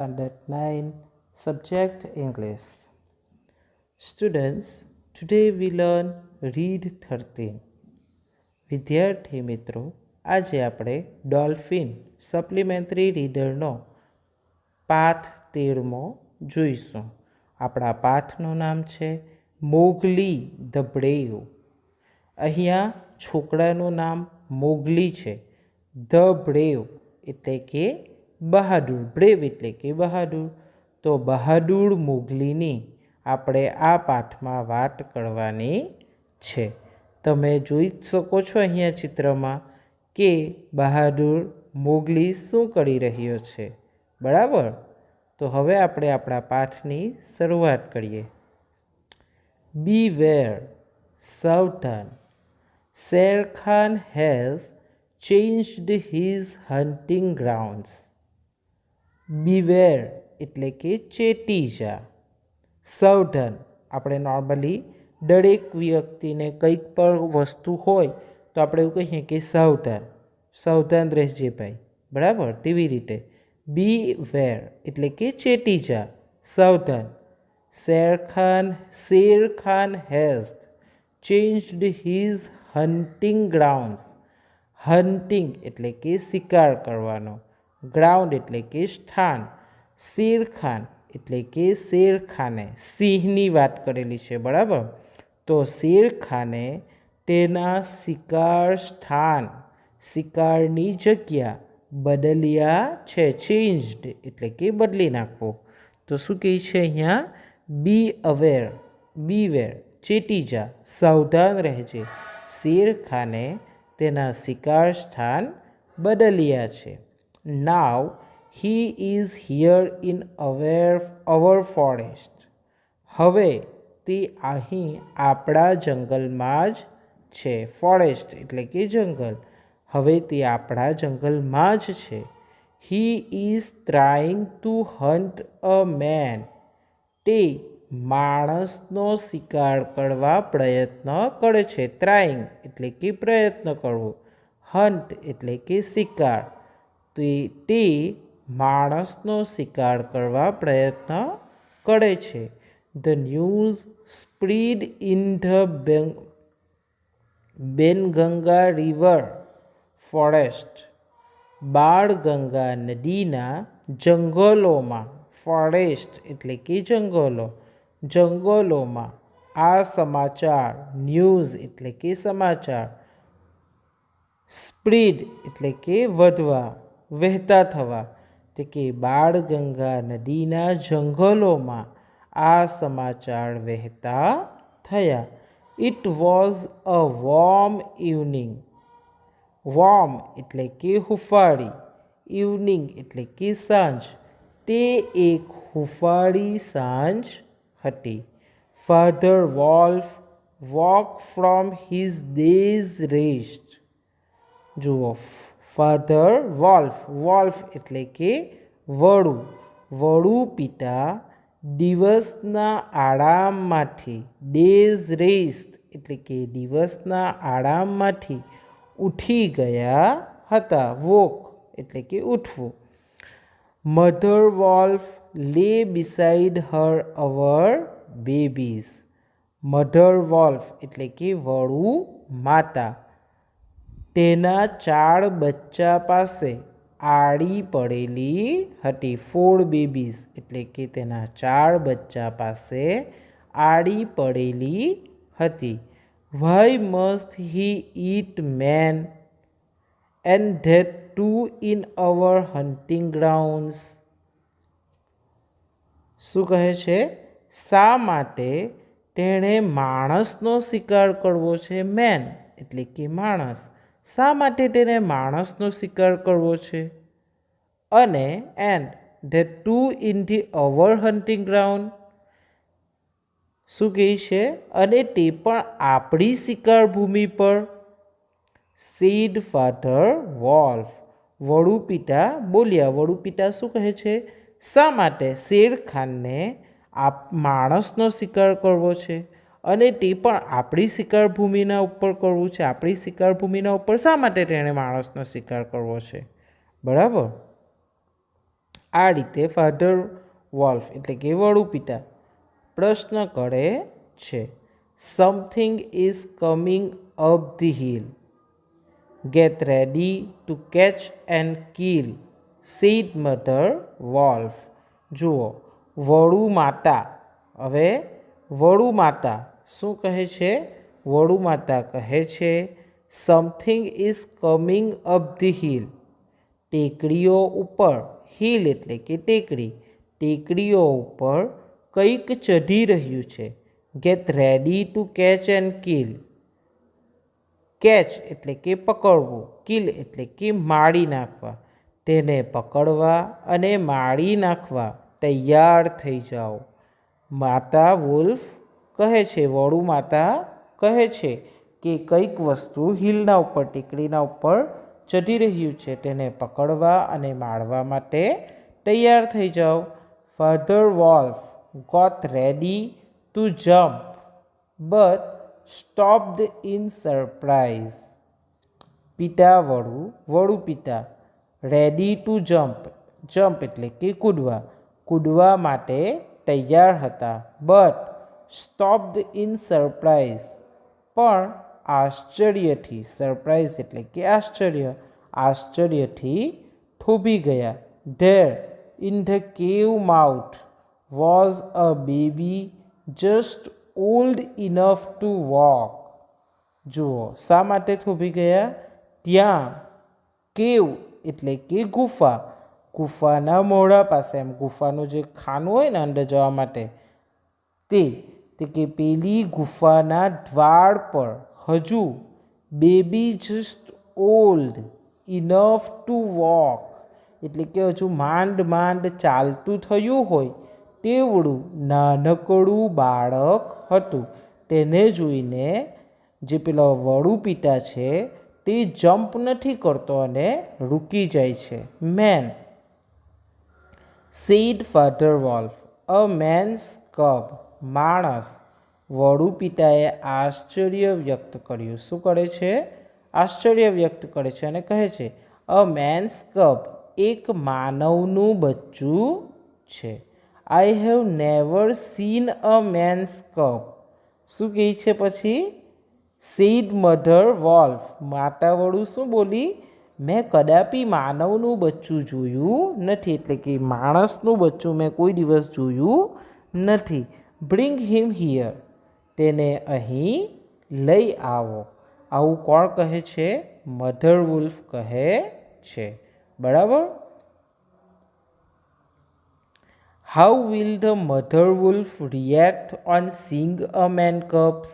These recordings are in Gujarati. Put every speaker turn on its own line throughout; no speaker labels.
Standard 9 Subject English. Students, today we learn Read 13. વિદ્યાર્થી મિત્રો, આજે આપણે ડોલ્ફિન સપ્લિમેન્ટરી રીડરનો પાઠ 13મો જોઈશું. આપણા પાઠનું નામ છે મોગલી ધ બ્રેવ. અહીંયા છોકરાનું નામ મોગલી છે. ધ બ્રેવ એટલે કે બહાદુર. બ્રેવ એટલે કે બહાદુર. તો બહાદુર મોગલીની આપણે આ પાઠમાં વાત કરવાની છે. તમે જોઈ શકો છો અહીંયા ચિત્રમાં કે બહાદુર મોગલી શું કરી રહ્યો છે, બરાબર. તો હવે આપણે આપણા પાઠની શરૂઆત કરીએ. બીવેર, સાવધાન. Share Khan has changed his hunting grounds. Beware એટલે કે ચેતી જા. સાવધાન, આપણે નોર્મલી દરેક વ્યક્તિને કંઈક પણ વસ્તુ હોય તો આપણે એવું કહીએ કે સાવધાન, સાવધાન રહેજે ભાઈ, બરાબર. તેવી રીતે બી વેર એટલે કે ચેતી જા, સાવધાન. Share Khan has changed his hunting grounds. Hunting એટલે કે શિકાર કરવાનો, ગ્રાઉન્ડ એટલે કે સ્થાન. શેર ખાન એટલે કે શેર ખાને, સિંહની વાત કરેલી છે, બરાબર. તો શેર ખાને તેના શિકાર સ્થાન, શિકારની જગ્યા બદલ્યા છે. ચેન્જડ એટલે કે બદલી નાખવો. તો શું કહે છે અહીંયા? બી અવેર, બી વેર, ચેતી જા, સાવધાન રહેજે. શેર ખાને તેના શિકાર સ્થાન બદલ્યા છે. Now he is here in our forest. હવે તે અહીં આપણા જંગલમાં જ છે. ફોરેસ્ટ એટલે કે જંગલ. હવે તે આપણા જંગલમાં જ છે. He is trying to hunt a man. તે માણસનો શિકાર કરવા પ્રયત્ન કરે છે. ટ્રાઇંગ એટલે કે પ્રયત્ન કરવો. હન્ટ એટલે કે શિકાર. તે માણસનો શિકાર કરવા પ્રયત્ન કરે છે. The news spread in the Wainganga river forest. Balganga નદીના જંગલોમાં, ફોરેસ્ટ એટલે કે જંગલો, જંગલોમાં આ સમાચાર, ન્યૂઝ એટલે કે સમાચાર, સ્પ્રીડ એટલે કે વધવા, વહેતા થવા. તે કે બાળગંગા નદીના જંગલોમાં આ સમાચાર વહેતા થયા. It was a warm evening. Warm એટલે કે હુંફાળી, ઇવનિંગ એટલે કે સાંજ. તે એક હુંફાળી સાંજ હતી. Father wolf walk from his days rest. જુઓ, ફાધર વોલ્ફ, વોલ્ફ એટલે કે વડું, વડું પિતા દિવસના આરામમાંથી, ડેઝ રેસ્ટ એટલે કે દિવસના આરામમાંથી ઉઠી ગયા હતા. વોક એટલે કે ઉઠવું. મધર વોલ્ફ લે બિસાઇડ હર અવર બેબીઝ. મધર વોલ્ફ એટલે કે વડું માતા તેના 4 બચ્ચા પાસે આડી પડેલી હતી. 4 બેબીઝ એટલે કે તેના 4 બચ્ચા પાસે આડી પડેલી હતી. Why must he eat man and that too in our hunting grounds. શું કહે છે? શા માટે તેણે માણસનો શિકાર કરવો છે? મેન એટલે કે માણસ. શા માટે તેને માણસનો શિકાર કરવો છે? અને and that too in the our hunting ground. શું કહે છે? અને તે પણ આપણી શિકાર ભૂમિ પર. Sad father wolf. વડુ પિતા બોલ્યા. વડુ પિતા શું કહે છે? શા માટે શેર ખાનને માણસનો શિકાર કરવો છે અને તે પણ આપણી શિકાર ભૂમિના ઉપર કરવું છે? આપણી શિકાર ભૂમિના ઉપર શા માટે તેણે માણસનો શિકાર કરવો છે? બરાબર. આ રીતે ફાધર વોલ્ફ એટલે કે વડુ પિતા પ્રશ્ન કરે છે. Something is coming up the hill. Get ready to catch and kill, said mother wolf. જુઓ, વડુ માતા. હવે વડુ માતા શું કહે છે? વડુ માતા કહે છે something is coming up the hill. ટેકરીઓ ઉપર, હિલ એટલે કે ટેકરી, ટેકરીઓ ઉપર કંઈક ચઢી રહ્યું છે. Gate ready to catch and kill. Catch એટલે કે પકડવું, કિલ એટલે કે મારી નાખવા. તેને પકડવા અને મારી નાખવા તૈયાર થઈ જાઓ. માતા વુલ્ફ કહે છે, વડુ માતા કહે છે કે કંઈક વસ્તુ હિલના ઉપર, ટેકરીના ઉપર ચઢી રહ્યું છે, તેને પકડવા અને મારવા માટે તૈયાર થઈ જાઓ. Father wolf got ready to jump but stopped in surprise. પિતા વડુ, વડુ પિતા રેડી ટુ જમ્પ, જમ્પ એટલે કે કૂદવા, કૂદવા માટે તૈયાર હતા. બટ સ્ટોપ્ડ ઇન સરપ્રાઇઝ, પણ આશ્ચર્યથી, સરપ્રાઇઝ એટલે કે આશ્ચર્ય, આશ્ચર્યથી થોભી ગયા. There in the cave mouth was a baby just old enough to walk. જુઓ, શા માટે થોભી ગયા? ત્યાં કેવ એટલે કે ગુફા, ગુફાના મોઢા પાસે, એમ ગુફાનું જે ખાનું હોય ને અંદર જવા માટે, તે કે પેલી ગુફાના દ્વાર પર હજુ baby just old enough to walk એટલે કે હજુ માંડ માંડ ચાલતું થયું હોય તેવડું નાનકડું બાળક હતું. તેને જોઈને જે પેલો વડુ પિતા છે તે જમ્પ નથી કરતો અને રૂકી જાય છે. Man, said father wolf. A man's cub, માણસ. વડુ પિતાએ આશ્ચર્ય વ્યક્ત કર્યું. શું કરે છે? આશ્ચર્ય વ્યક્ત કરે છે અને કહે છે અ મેન્સ કબ, એક માનવનું બચ્ચું છે. I have never seen a man's cub. શું કહે છે પછી? Said mother wolf. માતા વડુ શું બોલી? મેં કદાપી માનવનું બચ્ચું જોયું નથી, એટલે કે માણસનું બચ્ચું મેં કોઈ દિવસ જોયું નથી. Bring him here. તેને અહીં લઈ આવો. આવું કોણ કહે છે? મધર વુલ્ફ કહે છે. બરાબર. How will the mother wolf react on seeing a man cubs.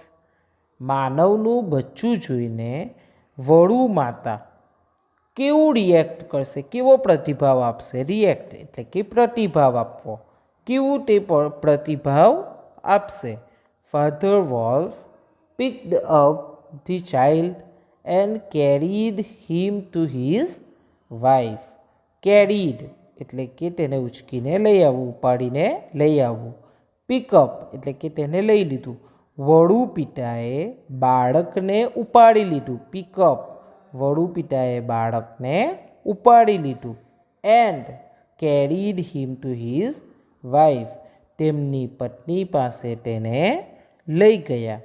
માનવનું બચ્ચું જોઈને વડુ માતા કેવું રિએક્ટ કરશે? કેવો પ્રતિભાવ આપશે? રિએક્ટ એટલે કે પ્રતિભાવ આપવો. કેવું તે પ્રતિભાવ આપશે? Father wolf picked up the child and carried him to his wife. Carried એટલે કે તેને ઉચકીને લઈ આવવું, ઉપાડીને લઈ આવવું. પિકઅપ એટલે કે તેને લઈ લીધું. વડુ પિતાએ બાળકને ઉપાડી લીધું. પિકઅપ, વડુ પિતાએ બાળકને ઉપાડી લીધું. And carried him to his wife, તેમની પત્ની પાસે તેને લઈ ગયા.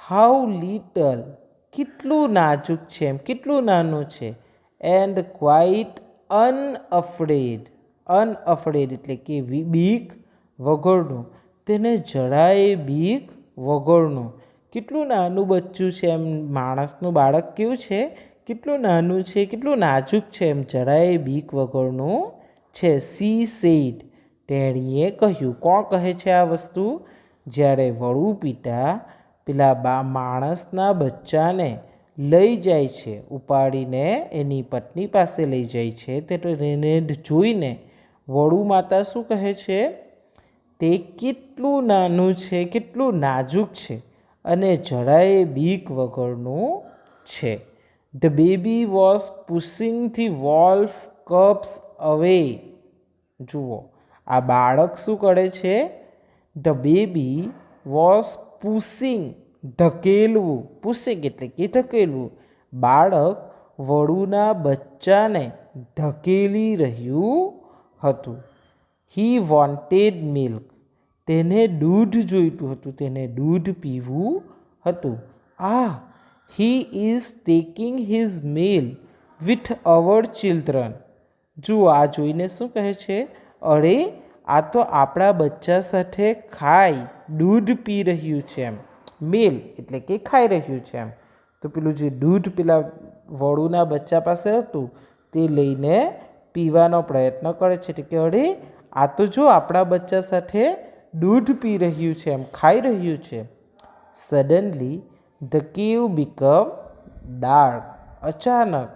હાઉ લિટલ, કેટલું નાજુક છે, એમ કેટલું નાનું છે. એન્ડ ક્વાઇટ અનઅફ્રેડ, અનઅફ્રેડ એટલે કે બીક વગરનું, તેને જરાય બીક વગરનું. કેટલું નાનું બચ્ચું છે, એમ માણસનું બાળક કેવું છે? કેટલું નાનું છે, કેટલું નાજુક છે, એમ જરાય બીક વગરનું છે. સી સેડ, તેણીએ કહ્યું. કોણ કહે છે આ વસ્તુ? જ્યારે વડુ પિતા પેલા માણસના બચ્ચાને લઈ જાય છે, ઉપાડીને એની પત્ની પાસે લઈ જાય છે, તે તેને જોઈને વડુ માતા શું કહે છે? તે કેટલું નાનું છે, કેટલું નાજુક છે અને જરાય બીક વગરનું છે. The baby was pushing the wolf cubs away. જુઓ, આ બાળક શું કરે છે? ધ બેબી વોઝ પુશિંગ, ઢકેલવું. પુશિંગ એટલે કે ઢકેલવું. બાળક વડુના બચ્ચાને ઢકેલી રહ્યું હતું. He wanted milk. તેને દૂધ જોઈતું હતું, તેને દૂધ પીવું હતું. He is taking his meal with our children. જુઓ, આ જોઈને શું કહે છે? અરે, આ તો આપણા બચ્ચા સાથે ખાઈ દૂધ પી રહ્યું છે એમ. મિલ એટલે કે ખાઈ રહ્યું છે એમ. તો પેલું જે દૂધ પેલા વળુના બચ્ચા પાસે હતું તે લઈને પીવાનો પ્રયત્ન કરે છે. એટલે કે અરે, આ તો જો આપણા બચ્ચા સાથે દૂધ પી રહ્યું છે એમ, ખાઈ રહ્યું છે. સડનલી ધ કેવ બીકમ ડાર્ક. અચાનક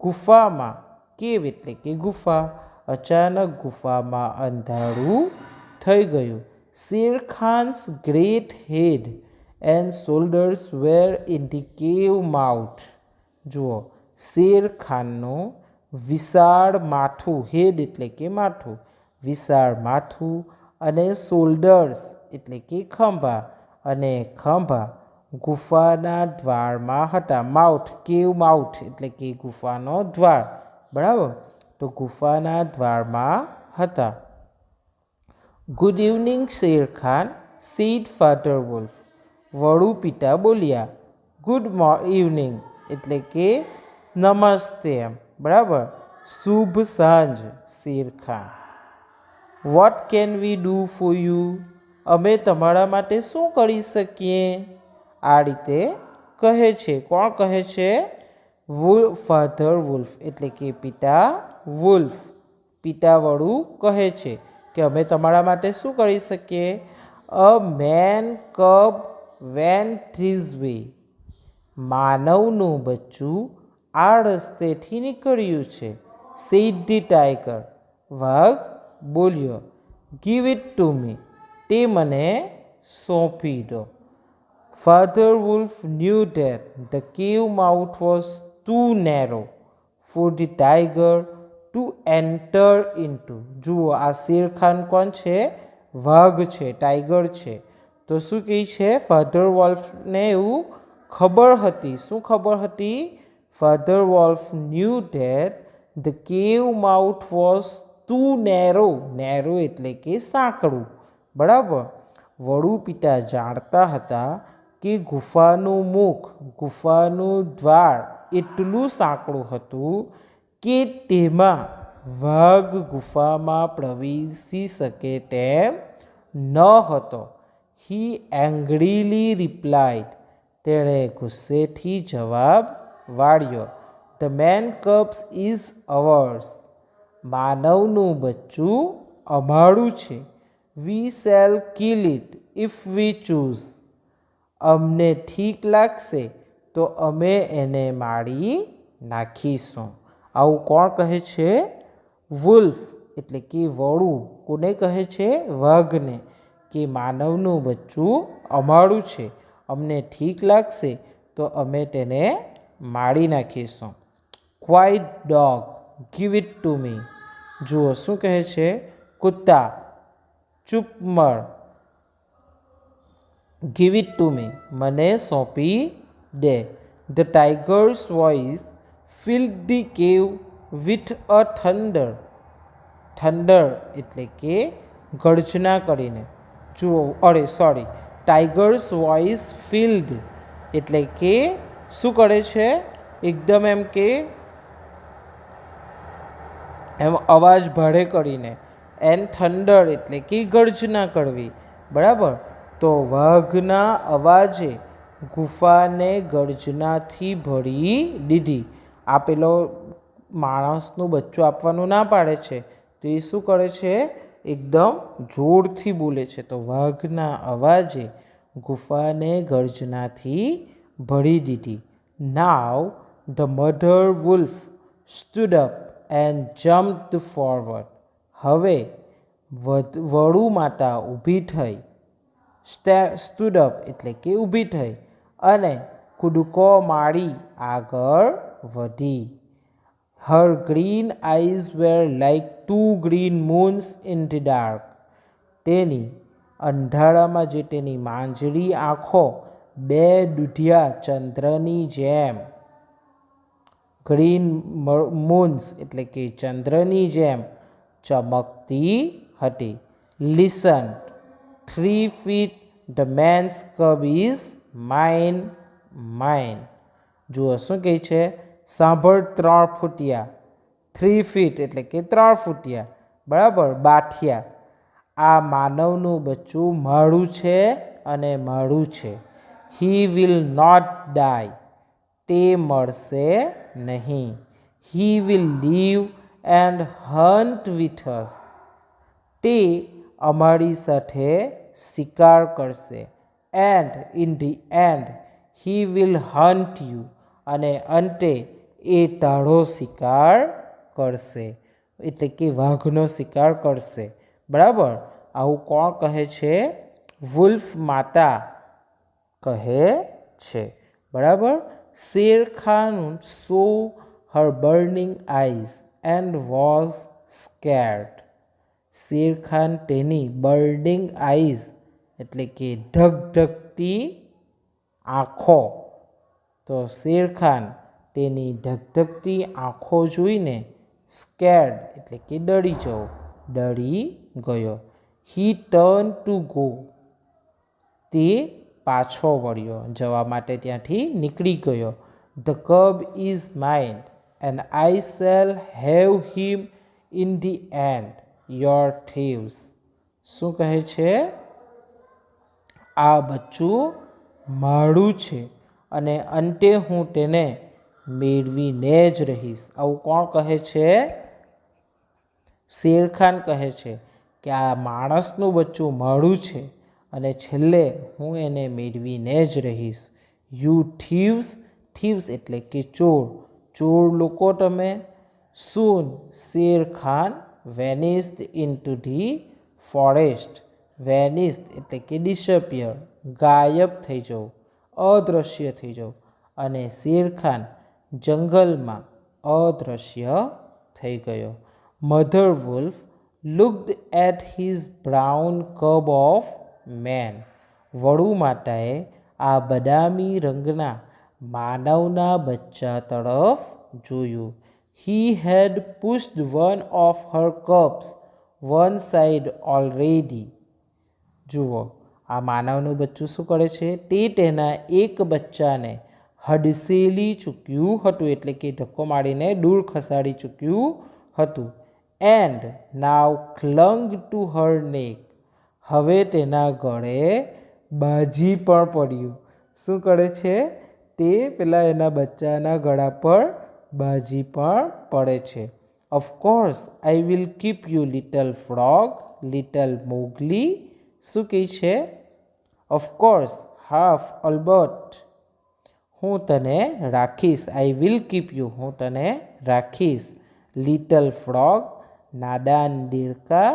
ગુફામાં, કેવ એટલે કે ગુફા, અચાનક ગુફામાં અંધારું થઈ ગયું. Shere Khan's great head and shoulders were in the cave mouth. જુઓ, શેરખાનનું વિશાળ માથું, હેડ એટલે કે માથું, વિશાળ માથું અને શોલ્ડર્સ એટલે કે ખંભા, અને ખંભા ગુફાના દ્વારમાં હતા. માઉથ, કેવ માઉથ એટલે કે ગુફાનો દ્વાર. બરાબર, તો ગુફાના દ્વારમાં હતા. Good evening Shere Khan, said father wolf. વળુ પિતા બોલ્યા. ગુડ ઇવનિંગ એટલે કે નમસ્તે એમ. બરાબર, શુભ સાંજ Sherkhan. What can we do for you. અમે તમારા માટે શું કરી શકીએ? આ રીતે કહે છે. કોણ કહે છે? ફાધર વુલ્ફ એટલે કે પિતા વુલ્ફ, પિતા વળુ કહે છે કે અમે તમારા માટે શું કરી શકીએ? A man cub went this way. માનવનું બચ્ચું આ રસ્તેથી નીકળ્યું છે. Said the tiger. વાઘ બોલ્યો. Give it to me. તે મને સોંપી દો. Father wolf knew that the cave mouth was too narrow for the tiger to enter into. જુઓ, આ શેરખાન કોણ છે? વાઘ છે, ટાઈગર છે. તો શું કહે છે? ફાધર વોલ્ફને એવું ખબર હતી. શું ખબર હતી? Father wolf knew that the cave mouth was too narrow. Narrow એટલે કે સાંકડું. બરાબર, વળુ પિતા જાણતા હતા કે ગુફાનું મુખ, ગુફાનું દ્વાર એટલું સાંકડું હતું કે તેમાં વાઘ ગુફામાં પ્રવેશી શકે તેમ ન હતો. He angrily replied. તેણે ગુસ્સેથી જવાબ વાળ્યો. The man cubs is ours. માનવનું બચ્ચું અમારું છે. We shall kill it if we choose. અમને ઠીક લાગશે તો અમે એને મારી નાખીશું. આવું કોણ કહે છે? વુલ્ફ એટલે કે વળુ. કોને કહે છે? વાઘને. કે માનવનું બચ્ચું અમારું છે, અમને ઠીક લાગશે તો અમે તેને મારી નાખીશું. Quite dog, give it to મી. જુઓ, શું કહે છે? કુત્તા, ચૂપ મર. ગીવ ઇટ ટુ મી, મને સોંપી દે. The tiger's voice filled the cave with a thunder. Thunder એટલે કે ગર્જના કરીને. જુઓ, ટાઈગર્સ વોઇસ ફિલ્ડ એટલે કે શું કરે છે? એકદમ એમ કે એમ અવાજ ભારે કરીને. એન્ડ થંડર એટલે કે ગર્જના કરવી. બરાબર, તો વાઘના અવાજે ગુફાને ગર્જનાથી ભરી દીધી. આ પેલો માણસનું બચ્ચું આપવાનું ના પાડે છે, તો એ શું કરે છે? એકદમ જોરથી બોલે છે. તો વાઘના અવાજે ગુફાને ગર્જનાથી ભરી દીધી. Now the mother wolf stood up and jumped forward. હવે વળુ માતા ઊભી થઈ. સ્ટૂડ અપ એટલે કે ઊભી થઈ અને કૂદકો મારી આગળ વધી. Her green eyes were like two green moons in the dark. તેની અંધારામાં જે તેની માંજરી આંખો બે દુધિયા ચંદ્રની જેમ, ગ્રીન મૂન્સ એટલે કે ચંદ્રની જેમ ચમકતી હતી. Listen 3 feet the man's cub is mine mine. જુઓ શું કહે છે, સાંભળ 3 ફૂટિયા. 3 feet એટલે કે 3 ફૂટિયા, બરાબર, બાઠિયા. આ માનવનું બચ્ચું મારું છે અને મારું છે. હી વિલ નોટ ડાય, તે મળશે નહીં. He will live and hunt with us, તે અમારી સાથે શિકાર કરશે. And in the end he will hunt you, અને અંતે એ તારો શિકાર કરશે, એટલે કે વાઘનો શિકાર કરશે. બરાબર, આવું કોણ કહે છે? વુલ્ફ માતા કહે છે. બરાબર. Share Khan so Har burning eyes and was scared. Share Khan તેની બર્નિંગ આઈઝ એટલે કે ધગધગતી આંખો, તો શેર ખાન તેની ધગધગતી આંખો જોઈને સ્કેર્ડ એટલે કે ડરી ગયો. હી ટર્ન ટુ ગો, તે પાછો વળ્યો, જવા માટે ત્યાંથી નીકળી ગયો. The cub is mine and I shall have him in the end, your thieves. શું કહે છે? આ બચ્ચું મારું છે અને અંતે હું તેને મેળવીને જ રહીશ. આવું કોણ કહે છે? શેરખાન કહે છે કે આ માણસનું બચ્ચું મારું છે અને છેલ્લે હું એને મેળવીને જ રહીશ. યુ થીવ્સ, થીવ્સ એટલે કે ચોર, ચોર લોકો તમે. Soon Shere Khan vanished into the forest. Vanished એટલે કે ડિસઅપિયર, ગાયબ થઈ જવું, અદૃશ્ય થઈ જવું. અને શેરખાન જંગલમાં અદૃશ્ય થઈ ગયો. Mother wolf looked at his brown cub of man. વડુ માતાએ આ બદામી રંગના માનવના બચ્ચા તરફ જોયું. He had pushed one of her cubs one side already. જુઓ, આ માનવનું બચ્ચું શું કરે છે? તે તેના એક બચ્ચાને હડસેલી ચૂક્યું હતું, એટલે કે ધક્કો મારીને દૂર ખસાડી ચૂક્યું હતું. એન્ડ નાવ ક્લંગ ટુ હર નેક. હવે તેના ગળે બાજી પણ પડ્યું. શું કરે છે? તે પેલા એના બચ્ચાના ગળા પર બાજી પણ પડે છે. Of course I will keep you little frog, little Mogli. શું કહે છે? ઓફકોર્સ, હાફ, અલબત્ત, હું તને રાખીશ. આઈ વિલ કીપ યુ, હું તને રાખીશ. લિટલ ફ્રોગ, નાદાન દેડકા.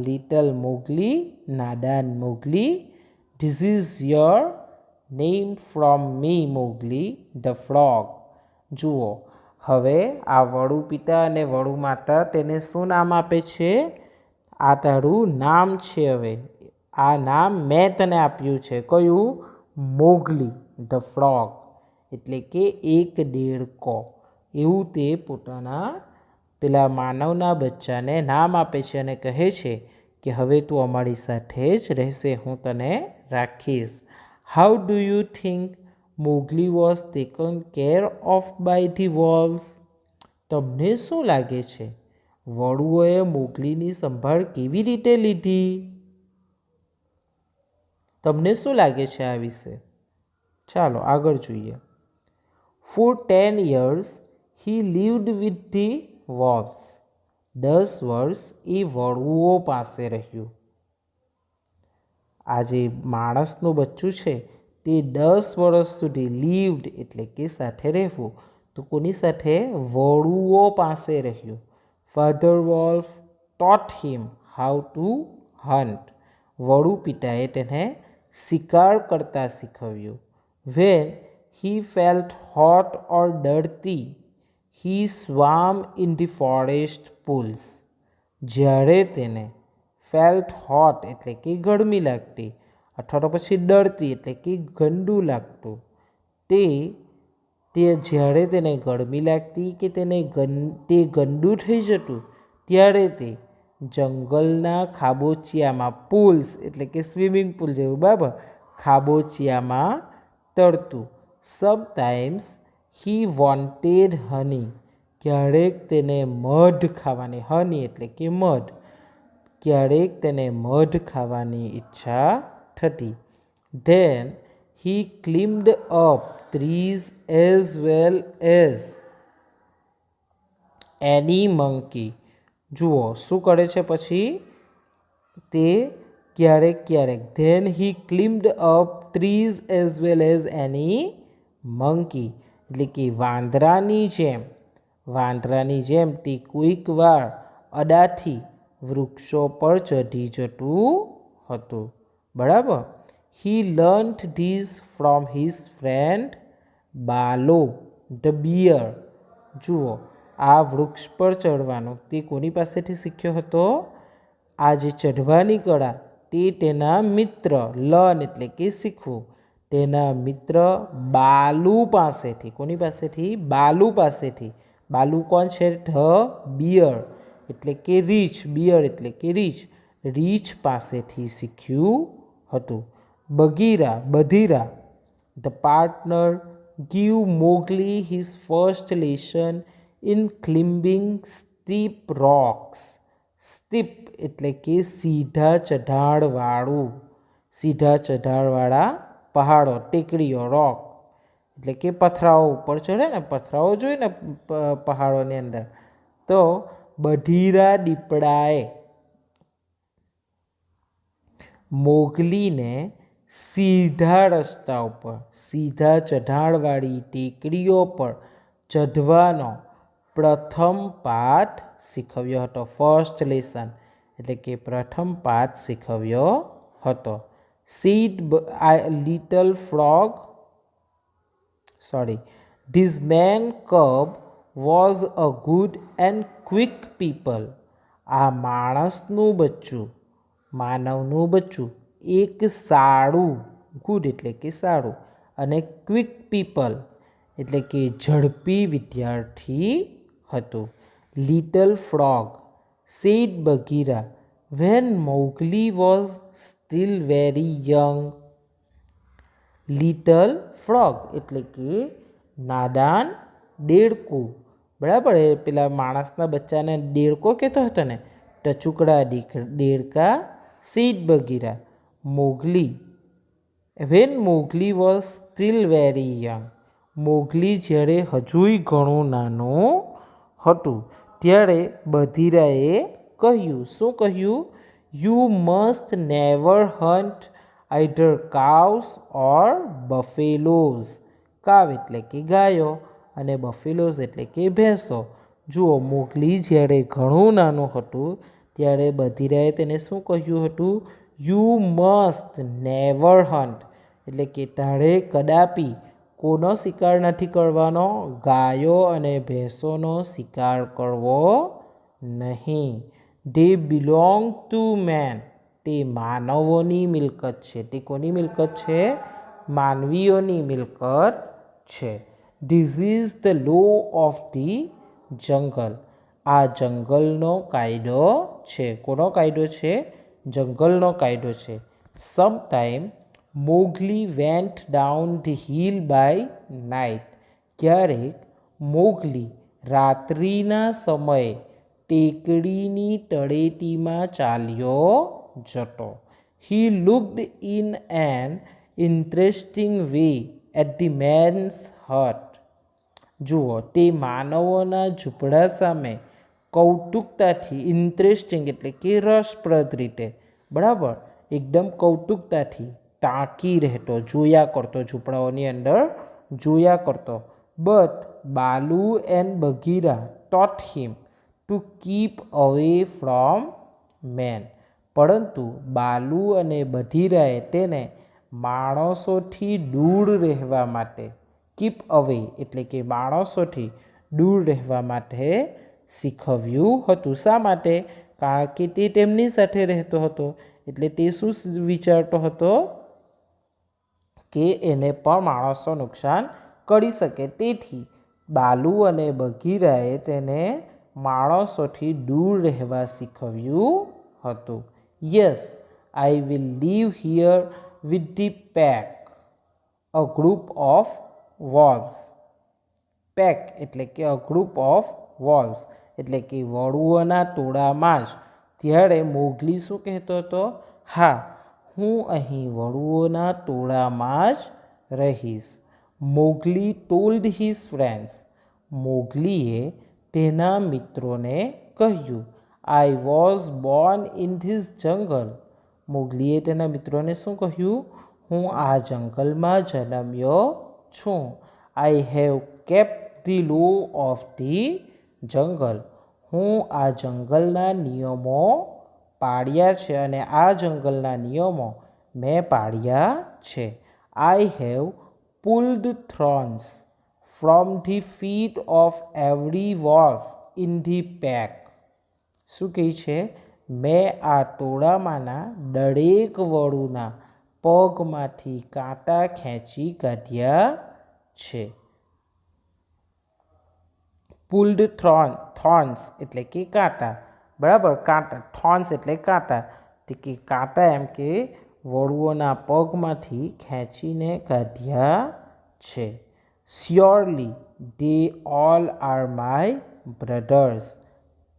લિટલ મોગલી, નાદાન Mowgli. This is your name from me Mowgli the frog. જુઓ, હવે આ વડુ પિતા અને વડુ માતા તેને શું નામ આપે છે? આ તારું નામ છે. હવે આ નામ મેં તને આપ્યું છે. કયું? મોગલી ધ ફ્રોગ, એટલે કે એક દેડકો. એવું તે પોતાના પેલા માનવના બચ્ચાને નામ આપે છે અને કહે છે કે હવે તું અમારી સાથે જ રહેશે, હું તને રાખીશ. How do you think Mowgli was taken care of by the wolves. તમને શું લાગે છે વડુઓએ મોગલીની સંભાળ કેવી રીતે લીધી? તમને શું લાગે છે આ વિશે? ચાલો આગળ જોઈએ. For 10 years he lived with the wolves. 10 વર્ષ એ વડુઓ પાસે રહ્યું. આ જે માણસનું બચ્ચું છે તે 10 વર્ષ સુધી લીવ્ડ એટલે કે સાથે રહેવું. તો કોની સાથે? વડુઓ પાસે રહ્યું. Father wolf taught him how to hunt. વડુ પિતાએ તેને શિકાર કરતા શીખવ્યું. When he felt hot or dirty, he swam in the forest pools. જ્યારે તેને felt hot એટલે કે ગરમી લાગતી, અથવા તો પછી ડરતી એટલે કે ગંદુ લાગતું, તે જ્યારે તેને ગરમી લાગતી કે તે ગંદુ થઈ જતું, ત્યારે તે જંગલના ખાબોચિયામાં, પૂલ્સ એટલે કે સ્વિમિંગ પુલ જેવું, બરાબર, ખાબોચિયામાં તરતું. સમટાઈમ્સ હી વોન્ટેડ હની, ક્યારેક તેને મધ ખાવાની, હની એટલે કે મધ, ક્યારેક તેને મધ ખાવાની ઈચ્છા થતી. Then he climbed up trees as well as any monkey. જુઓ શું કરે છે પછી, તે ક્યારેક ક્યારેક, then he climbed up trees as well as any monkey એટલે કે વાંદરાની જેમ તે કોઈક વાર અડાથી વૃક્ષો પર ચઢી જતું હતું, બરાબર. He learnt this from his friend Baloo the bear. જુઓ, આ વૃક્ષ પર ચડવાનું તે કોની પાસેથી શીખ્યો હતો? આ જે ચઢવાની કળા તે તેના મિત્ર, લર્ન એટલે કે શીખવું, તેના મિત્ર બાલુ પાસેથી. કોની પાસેથી? બાલુ પાસેથી. બાલુ કોણ છે? ધ બિયર એટલે કે રીછ, બિયર એટલે કે રીછ, રીછ પાસેથી શીખ્યું હતું. Bagheera the partner give Mowgli his first lesson in climbing steep rocks. Steep એટલે કે સીધા ચઢાણવાળા પહાડો, ટેકરીઓ, રોક એટલે કે પથરાઓ ઉપર ચડે ને, પથરાઓ જોઈએ ને પહાડોની અંદર. તો બધિરા દીપડાએ મોગલીને સીધા રસ્તા ઉપર, સીધા ચઢાણવાળી ટેકરીઓ પર ચઢવાનો પ્રથમ પાઠ શીખવ્યો હતો. ફર્સ્ટ લેસન એટલે કે પ્રથમ પાઠ શીખવ્યો હતો. Said little frog this man cub was a good and quick people. આ માણસનું બચ્ચું, માનવનું બચ્ચું એક સારું, ગુડ એટલે કે સારું, અને ક્વિક પીપલ એટલે કે ઝડપી વિદ્યાર્થી હતું. Little frog said Bagheera when Mowgli was still very young. Little frog એટલે કે નાદાન દેડકું, બરાબર. એ પેલા માણસના બચ્ચાને દેડકો કહેતો હતો ને, ટચુકડા દેડકા. Said Bagheera Mowgli when Mowgli was still very young. Mowgli જ્યારે હજુય ઘણું નાનું હતું ત્યારે બધિરાએ કહ્યું. શું કહ્યું? You must never hunt either cows or buffaloes. Cow એટલે કે ગાયો અને બફેલોઝ એટલે કે ભેંસો. જુઓ, મોગલી જ્યારે ઘણું નાનું હતું ત્યારે બધિરાએ તેને શું કહ્યું હતું? યુ મસ્ટ નેવર હન્ટ એટલે કે તારે કદાપી કોનો શિકાર નથી કરવાનો? ગાયો અને ભેંસોનો શિકાર કરવો નહીં. They belong to man. તે માનવોની મિલકત છે. તે કોની મિલકત છે? માનવીઓની મિલકત છે. This is the law of the jungle. આ જંગલનો કાયદો છે. કોનો કાયદો છે? જંગલનો કાયદો છે. Sometime Mowgli went down the hill by night. ક્યારેક મોગલી રાત્રિના સમયે ટેકરીની તળેટીમાં ચાલ્યો જતો. He looked in an interesting way at the man's hut. જુઓ, તે માનવોના ઝૂંપડા સામે કૌતુકતાથી, ઇન્ટરેસ્ટિંગ એટલે કે રસપ્રદ રીતે, બરાબર, એકદમ કૌતુકતાથી તાકી રહેતો, જોયા કરતો, ઝૂંપડાઓની અંદર જોયા કરતો. But Baloo and Bagheera taught him to keep away from man. પરંતુ બાલુ અને બધિરાએ તેને માણસોથી દૂર રહેવા માટે, કીપ અવે એટલે કે માણસોથી દૂર રહેવા માટે શીખવ્યું હતું. શા માટે? કારણ કે તે તેમની સાથે રહેતો હતો એટલે તે શું વિચારતો હતો? કે એને પણ માણસો નુકસાન કરી શકે. તેથી બાલુ અને બગીરાએ તેને માણસોથી દૂર રહેવા શીખવ્યું હતું. Yes, I will live here with the pack, a group of wolves. Pack એટલે કે અ ગ્રુપ ઓફ વોલ્વ્સ એટલે કે વડુઓના ટોળામાં જ. ત્યારે મોગલી શું કહેતો હતો? હા, હું અહીં વડુઓના ટોળામાં જ રહીશ. Mowgli told his friends. મોગલીએ તેના મિત્રોને કહ્યું. I was born in this jungle. મોગલીએ તેના મિત્રોને શું કહ્યું? હું આ જંગલમાં જન્મ્યો છું. I have kept the law of the jungle. હું આ જંગલના નિયમો પાળ્યા છે અને આ જંગલના નિયમો મેં પાળ્યા છે. I have pulled thorns from the feet of every wolf in the pack. શું કહે છે? મેં આ ટોળામાંના દરેક વડુના પગમાંથી કાંટા ખેંચી કાઢ્યા છે. પુલ્ડ થોર્ન્સ એટલે કે કાંટા, બરાબર. કાંટા, થોર્ન્સ એટલે કાંટા, તે કે કાંટા એમ કે વડુઓના પગમાંથી ખેંચીને કાઢ્યા છે. સ્યોરલી દે ઓલ આર માય બ્રધર્સ.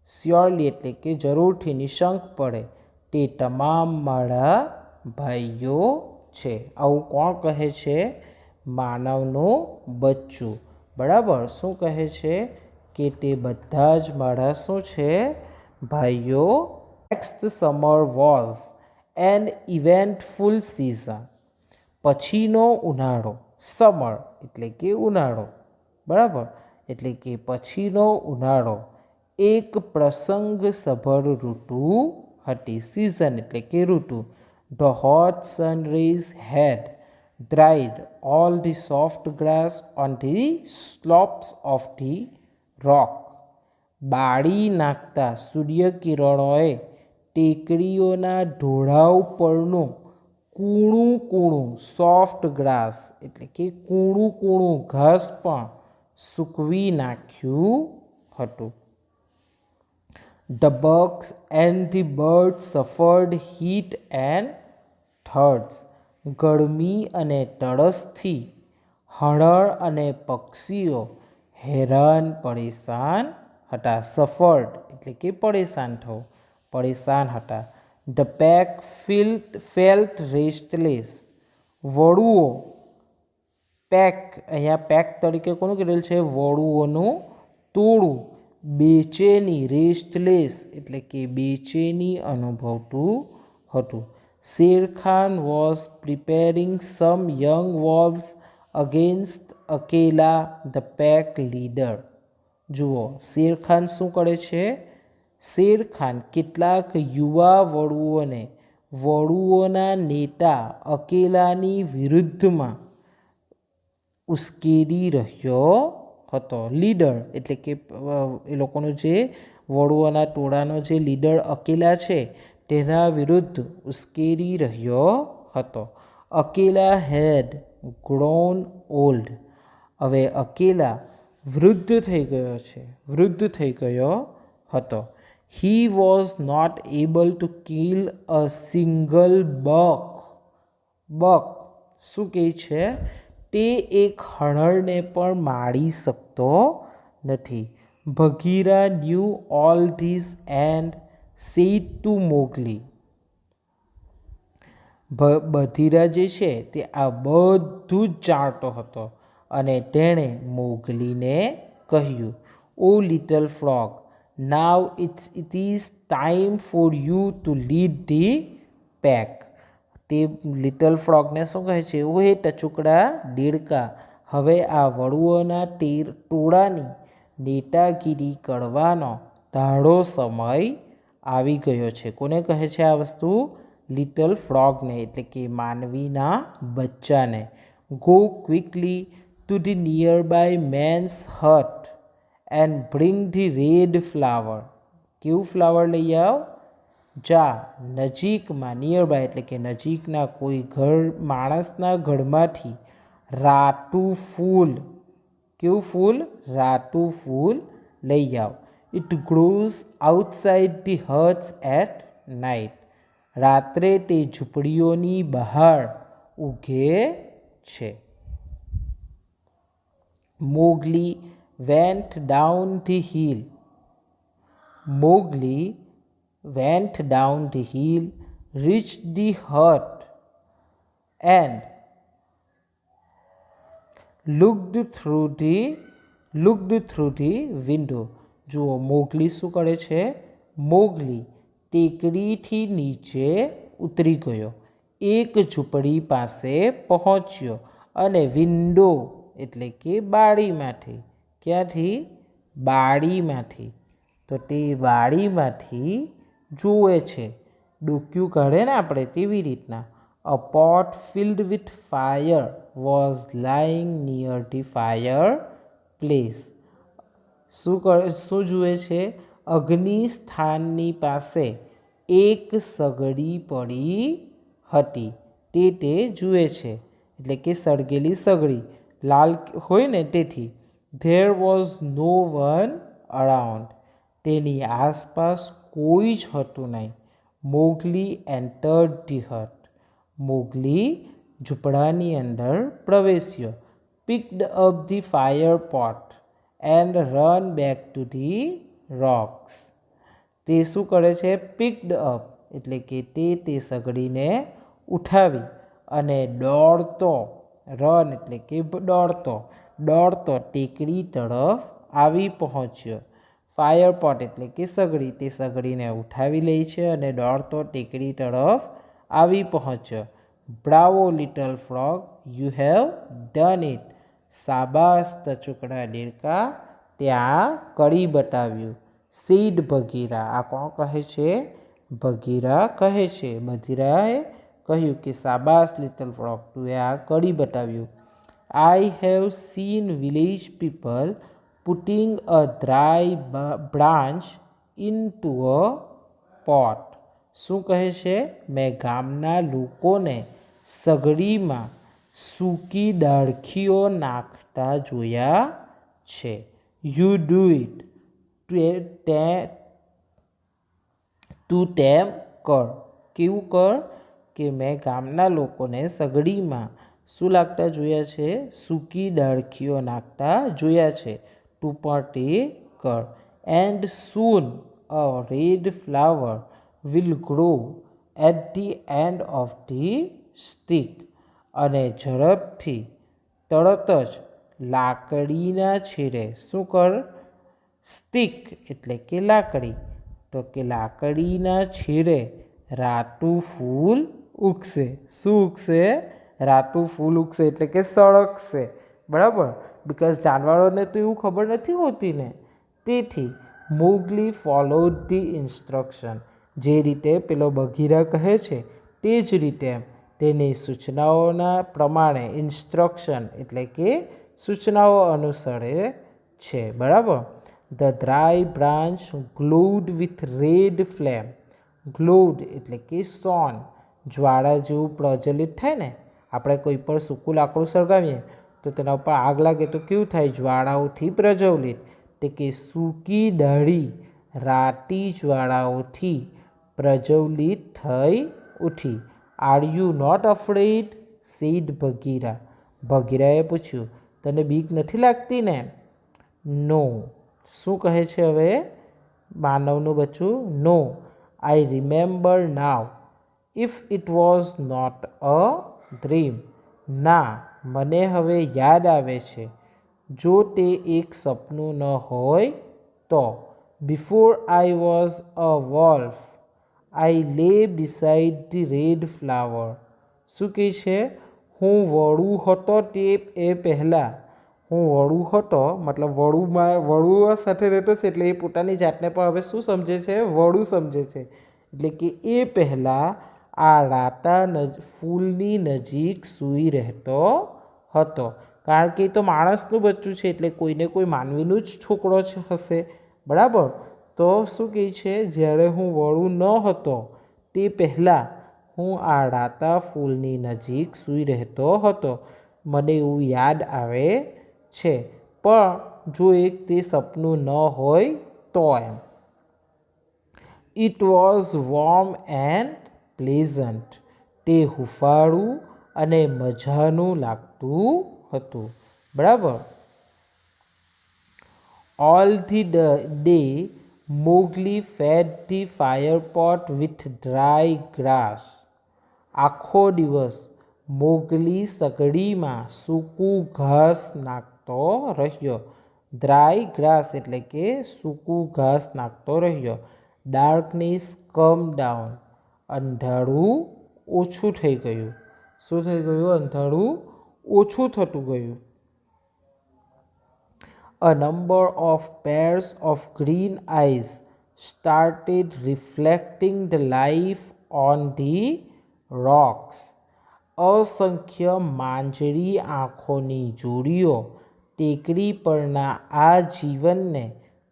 સ્યોરલી એટલે કે જરૂરથી, નિશંકપણે, તે તમામ મારા ભાઈઓ છે. આવું કોણ કહે છે? માનવનું બચ્ચું, બરાબર. શું કહે છે? કે તે બધા જ મારા શું છે? ભાઈઓ. Next summer was an eventful season. પછીનો ઉનાળો. સમર એટલે કે ઉનાળો, બરાબર. એટલે કે પછીનો ઉનાળો એક પ્રસંગસભર ઋતુ હતી. સિઝન એટલે કે ઋતુ. The hot sun rays had dried all the soft grass on the slopes of the rock. બાળી નાખતા સૂર્યકિરણોએ ટેકરીઓના ઢોળાવ પરનું કૂણું કૂણું સોફ્ટ ગ્રાસ એટલે કે કૂણું કૂણું ઘાસ પણ સૂકવી નાખ્યું હતું. The bucks and the birds suffered heat and thirst. ગરમી અને તરસથી હરણ અને પક્ષીઓ હેરાન પરેશાન હતા. સફર્ડ એટલે કે પરેશાન થવું, પરેશાન હતા. The pack felt restless. વડુઓ, પેક, અહીંયા પેક તરીકે કોનું કીધેલ છે? વડુઓનું ટોળું બેચેની, રેસ્ટલેસ એટલે કે બેચેની અનુભવતું હતું. Shere Khan was preparing some young wolves against Akela the pack leader. જુઓ, શેરખાન શું કરે છે? શેરખાન કેટલાક યુવા વડુઓને વડુઓના નેતા અકેલાની વિરુદ્ધમાં ઉશ્કેરી રહ્યો હતો. લીડર એટલે કે એ લોકોનો જે વડુઓના ટોળાનો જે લીડર અકેલા છે તેના વિરુદ્ધ ઉશ્કેરી રહ્યો હતો. અકેલા હેડ ગ્રોન ઓલ્ડ. હવે અકેલા વૃદ્ધ થઈ ગયો છે, વૃદ્ધ થઈ ગયો હતો. He was not able to kill a single buck. Buck શું કહે છે? તે એક હરણને પણ મારી શકતો નથી. Bagheera new all this and said to Mogli. Bagheera જે છે તે આ બધું જ જાણતો હતો અને તેણે મોગલીને કહ્યું, oh little frog, now it is time for you to lead the pack. તે લિટલ ફ્રોગને શું કહે છે? ઓ હે ટચુકડા દેડકા, હવે આ વડુઓના ટોળાની નેતાગીરી કરવાનો તારો સમય આવી ગયો છે. કોને કહે છે આ વસ્તુ? લિટલ ફ્રોગને એટલે કે માનવીના બચ્ચાને. Go quickly to the nearby man's hut and bring the red flower. કેવું ફ્લાવર લઈ આવ? જા નજીકમાં, નિયર બાય એટલે કે નજીકના કોઈ ઘર, માણસના ઘરમાંથી રાતું ફૂલ. કેવું ફૂલ? રાતું ફૂલ લઈ આવ. It grows outside the huts at night. રાત્રે તે ઝૂંપડીઓની બહાર ઉગે છે. Mowgli went down the hill. Mowgli went down the hill, reached the hut, and looked through the window. જુઓ મોગલી શું કરે છે? મોગલી ટેકરીથી નીચે ઉતરી ગયો, એક ઝૂંપડી પાસે પહોંચ્યો અને વિન્ડો એટલે કે બારીમાંથી, ક્યાંથી? બારીમાંથી. તો તે બારીમાંથી જુએ છે. ડોક્યું કાઢે ને આપણે તેવી રીતના. A pot filled with fire was lying near the fireplace. શું જુએ છે? અગ્નિ સ્થાનની પાસે એક સગડી પડી હતી, તે જુએ છે. એટલે કે સળગેલી સગડી લાલ હોય ને તેથી. There was no one around. તેની આસપાસ કોઈ જ હતું નહીં. Mowgli entered the hut. Mogli ઝૂંપડાની અંદર પ્રવેશ્યો. Picked up the fire pot and run back to the rocks. તે શું કરે છે? picked up એટલે કે તે સગડીને ઉઠાવી અને દોડતો, રન એટલે કે દોડતો ટેકરી તરફ આવી પહોંચ્યો. ફાયર પોટ એટલે કે સગડી, તે સગડીને ઉઠાવી લે છે અને દોડતો ટેકરી તરફ આવી પહોંચ્યો. Bravo little frog, you have done it. સાબાસ તચુકડા દેડકા, ત્યાં કરી બતાવ્યું. સીડ બગીરા, આ કોણ કહે છે? બગીરા કહે છે. બગીરાએ કહ્યું કે સાબાસ લિટલ ફ્રોગ, તું આ કરી બતાવ્યું. I have seen village people putting a dry branch in to a pot. શું કહે છે? મેં ગામના લોકોને સગડીમાં સૂકી ડાળખીઓ નાખતા જોયા છે. You do it. તું તેમ કર. કેવું કર? કે મેં ગામના લોકોને સગડીમાં શું લાગતા જોયા છે? સૂકી ડાળખીઓ નાખતા જોયા છે. તું પણ તે કર. And soon a red flower will grow at the end of the stick. અને ઝડપથી તરત જ લાકડીના છેડે શું કર? સ્ટિક એટલે કે લાકડી, તો કે લાકડીના છેડે રાતું ફૂલ ઉગશે. શું ઉગશે? રાતું ફૂલ ઉગશે એટલે કે સળગશે. બરાબર? બિકોઝ જાનવરોને તો એવું ખબર નથી હોતી ને, તેથી મોગલી ફોલોડ ધી ઇન્સ્ટ્રક્શન. જે રીતે પેલો બગીરા કહે છે તે જ રીતે તેની સૂચનાઓના પ્રમાણે, ઇન્સ્ટ્રક્શન એટલે કે સૂચનાઓ અનુસરે છે. બરાબર? The dry branch glowed with red flame. Glowed એટલે કે સોન, જ્વાળા જેવું પ્રજ્વલિત થાય ને. આપણે કોઈ પણ સૂકું લાકડું સળગાવીએ તો તેના ઉપર આગ લાગે તો કેવું થાય? જ્વાળાઓથી પ્રજ્વલિત. તે કે સૂકી ડાળી રાતી જ્વાળાઓથી પ્રજ્વલિત થઈ ઉઠી. Are you not afraid? Said Bagheera. બગીરાએ પૂછ્યું, તને બીક નથી લાગતી ને? નો. શું કહે છે હવે માનવનું બચ્ચું? No. I remember now if it was not a dream. ના, મને હવે યાદ આવે છે, જો તે એક સપનું ન હોય તો. Before I was a wolf I lay beside the red flower. શું કહે છે? હું વડું હતો તે પહેલાં. હું વડું હતો મતલબ વડું સાથે રહેતો છે એટલે એ પોતાની જાતને પણ હવે શું સમજે છે? વડું સમજે છે. એટલે કે એ પહેલાં આ રાતા ફૂલની નજીક સૂઈ રહેતો હતો. કારણ કે એ તો માણસનું બચ્ચું છે એટલે કોઈને કોઈ માનવીનું જ છોકરો હશે. બરાબર? તો શું કહે છે? જ્યારે હું વડું ન હતો તે પહેલાં હું આ રાતા ફૂલની નજીક સૂઈ રહેતો હતો. મને એવું યાદ આવે છે. પણ જો એક તે સપનું ન હોય તો એમ. It was warm and pleasant. તે હુંફાળું અને મજાનું લાગતું હતું. બરાબર. All the day Mowgli fed the fire pot with dry grass. આખો દિવસ મોગલી સગડીમાં સૂકું ઘાસ નાખતો રહ્યો. ડ્રાય ગ્રાસ એટલે કે સૂકું ઘાસ નાખતો રહ્યો. Darkness come down. અંધારું ઓછું થઈ ગયું. શું થઈ ગયું? અંધારું ઓછું થતું ગયું. A number of pairs of green eyes started reflecting the life on the rocks. અસંખ્ય માંજરી આંખોની જોડીઓ ટેકરી પરના આ જીવનને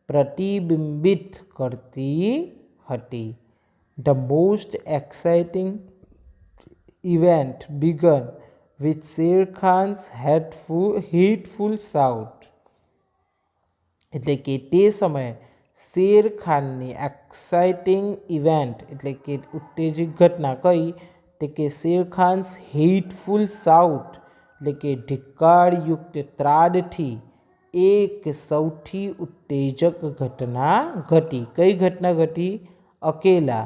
પ્રતિબિંબિત કરતી હતી. The most exciting event began with Sher Khan's hateful shout. એટલે કે તે સમયે શેર ખાનની એક્સાઇટિંગ ઇવેન્ટ એટલે કે ઉત્તેજક ઘટના કઈ? તે કે શેર ખાન્સ હેટફુલ સાઉટ એટલે કે ધિક્કારયુક્ત ત્રાડથી એક સૌથી ઉત્તેજક ઘટના ઘટી. કઈ ઘટના ઘટી? Akela.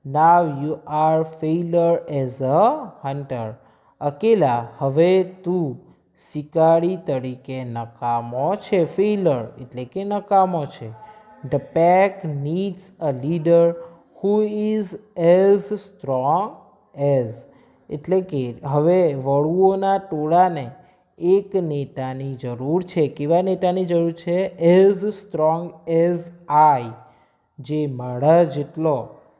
Now you are failure as a hunter. Akela, હવે તું શિકારી તરીકે નકામો છે. ફેઇલર એટલે કે નકામો છે. The pack needs a leader who is as strong as. એટલે કે હવે વડુઓના ટોળાને એક નેતાની જરૂર છે. કેવા નેતાની જરૂર છે? As strong as I. જે મારા જેટલો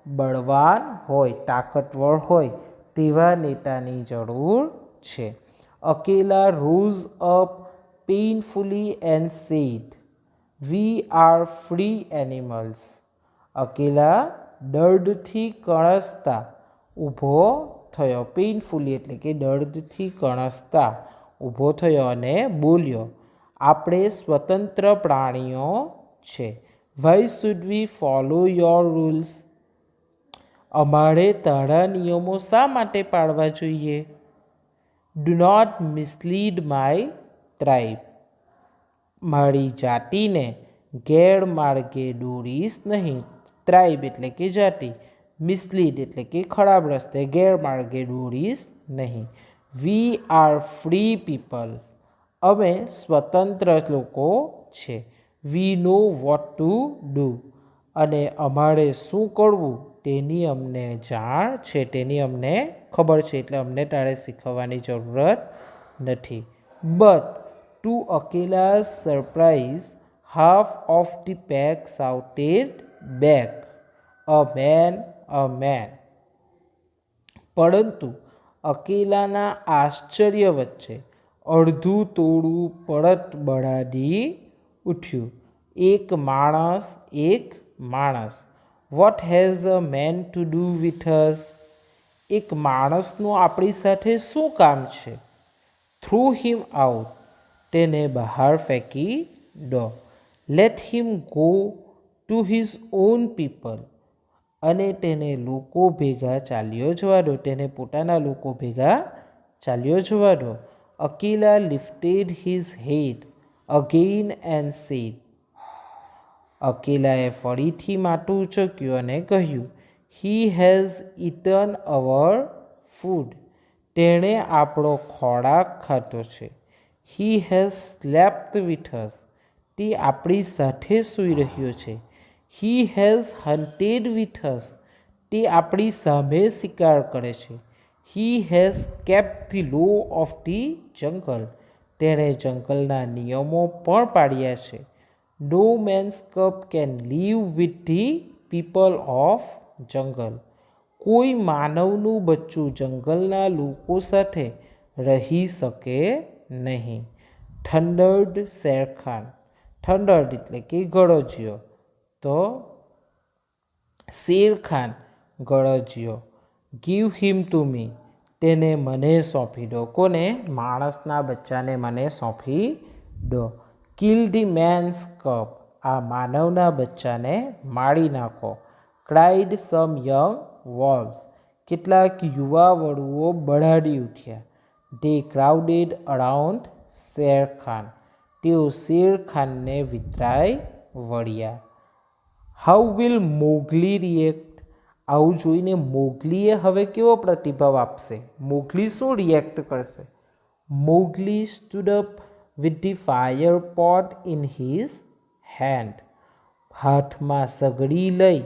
બળવાન હોય, તાકતવર હોય તેવા નેતાની જરૂર છે. Akela rose up painfully and said, we are free animals. Akela દર્દથી કણસતા ઊભો થયો. પેઇનફુલી એટલે કે દર્દથી કણસતા ઊભો થયો અને બોલ્યો, આપણે સ્વતંત્ર પ્રાણીઓ છે. Why should we follow your rules. અમારે તારા નિયમો શા માટે પાળવા જોઈએ? Do not mislead my tribe. મારી જાતિને ગેરમાર્ગે દોરીશ નહીં. ટ્રાઇબ એટલે કે જાતિ. મિસલીડ એટલે કે ખરાબ રસ્તે, ગેરમાર્ગે દોરીશ નહીં. વી આર ફ્રી પીપલ. અમે સ્વતંત્ર લોકો છે. વી નો વોટ ટુ ડુ. અને અમારે શું કરવું તેની અમને જાણ છે, તેની અમને ખબર છે, એટલે અમને તારે શીખવવાની જરૂરત નથી. But to Akela's surprise half of the pack shouted back, a man, a man. પરંતુ અકેલાના આશ્ચર્ય વચ્ચે અડધું ટોળું પરત બળાડી ઉઠ્યું, એક માણસ, એક માણસ. What has a man to do with us. એક માણસનું આપણી સાથે શું કામ છે? Throw him out. તેને બહાર ફેંકી દો. Let him go to his own people. અને તેને લોકો ભેગા ચાલ્યો જવા દો. તેને પોતાના લોકો ભેગા ચાલ્યો જવા દો. Akela lifted his head again and said. અકેલાએ ફરીથી માથું ઉંચક્યું અને કહ્યું, he has eaten our food. તેણે આપણો ખોરાક ખાધો છે. He has slept with us. તે આપણી સાથે સૂઈ રહ્યો છે. He has hunted with us. તે આપણી સામે શિકાર કરે છે. He has kept the law of the jungle. તેણે જંગલના નિયમો પણ પાડ્યા છે. No man's cub can live with the people of જંગલ. કોઈ માનવનું બચ્ચું જંગલના લોકો સાથે રહી શકે નહીં. થંડર્ડ શેર ખાન. થંડર્ડ એટલે કે ગરજ્યો. તો શેર ખાન ગરજ્યો. Give him to me. તેને મને સોંપી દો. કોને? માણસના બચ્ચાને મને સોંપી દો. Kill the man's cub. આ માનવના બચ્ચાને મારી નાખો. ક્રાઇડ સમ યંગ વોલ્સ, કેટલાક યુવા વડુઓ બળાડી ઉઠ્યા. They crowded around share Khan, તેઓ શેર ખાનને વિતરાઈ વળ્યા. હાઉ વિલ મોગલી રિએક્ટ, આવું જોઈને મોગલીએ હવે કેવો પ્રતિભાવ આપશે? મોગલી શું રિએક્ટ કરશે? Mogli stood up with the fire pot in his hand, હાથમાં સગડી લઈ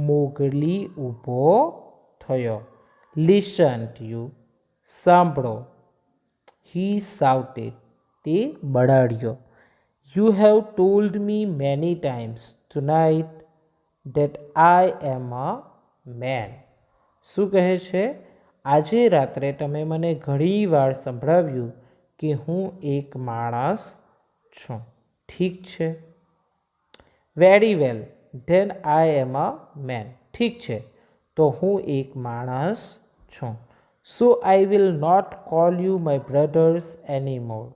મોગલી ઊભો થયો. લિસન યુ, સાંભળો. હી શાઉટેડ, તે બળાડ્યો. You have told me many times tonight that I am a man. શું કહે છે? આજે રાત્રે તમે મને ઘણી વાર સંભળાવ્યું કે હું એક માણસ છું. ઠીક છે. Very well, then I am a man. ઠીક છે, તો હું એક માણસ છું. So I will not call you my brothers any more.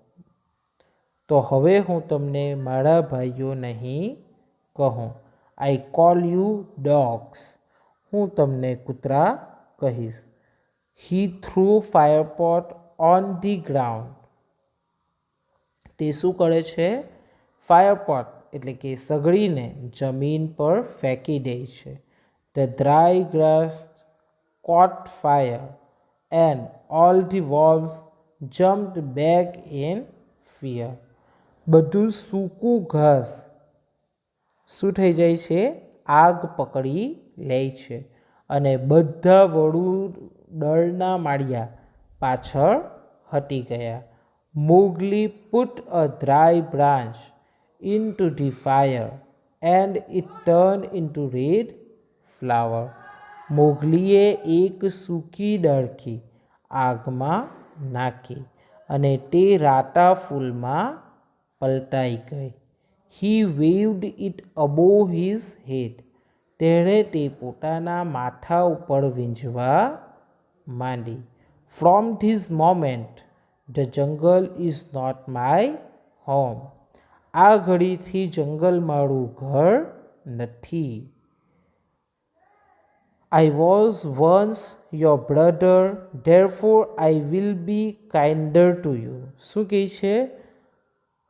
તો હવે હું તમને મારા ભાઈઓ નહીં કહું. આઈ કોલ યુ ડોગ્સ, હું તમને કૂતરા કહીશ. હી થ્રુ ફાયરપોટ ઓન ધી ગ્રાઉન્ડ, તે શું કરે છે? ફાયરપોટ એટલે કે સગડીને જમીન પર ફેંકી દે છે. The dry grass caught fire and all the wolves jumped back in fear. બધું સૂકું ઘાસ શું થઈ જાય છે? આગ પકડી લે છે અને બધા વડુ ડરના માળિયા પાછળ હટી ગયા. Mogli put a dry branch into the fire and it turned into red flower. મોગલીએ એક સૂકી ડાળખી આગમાં નાખી અને તે રાતા ફૂલમાં પલટાઈ ગઈ. He waved it above his head. તેણે તે પોતાના માથા ઉપર વીંઝવા માંડી. From this moment the jungle is not my home. આ ઘડીથી જંગલ મારું ઘર નથી. I was once your brother, therefore I will be kinder to you. શું કહે છે?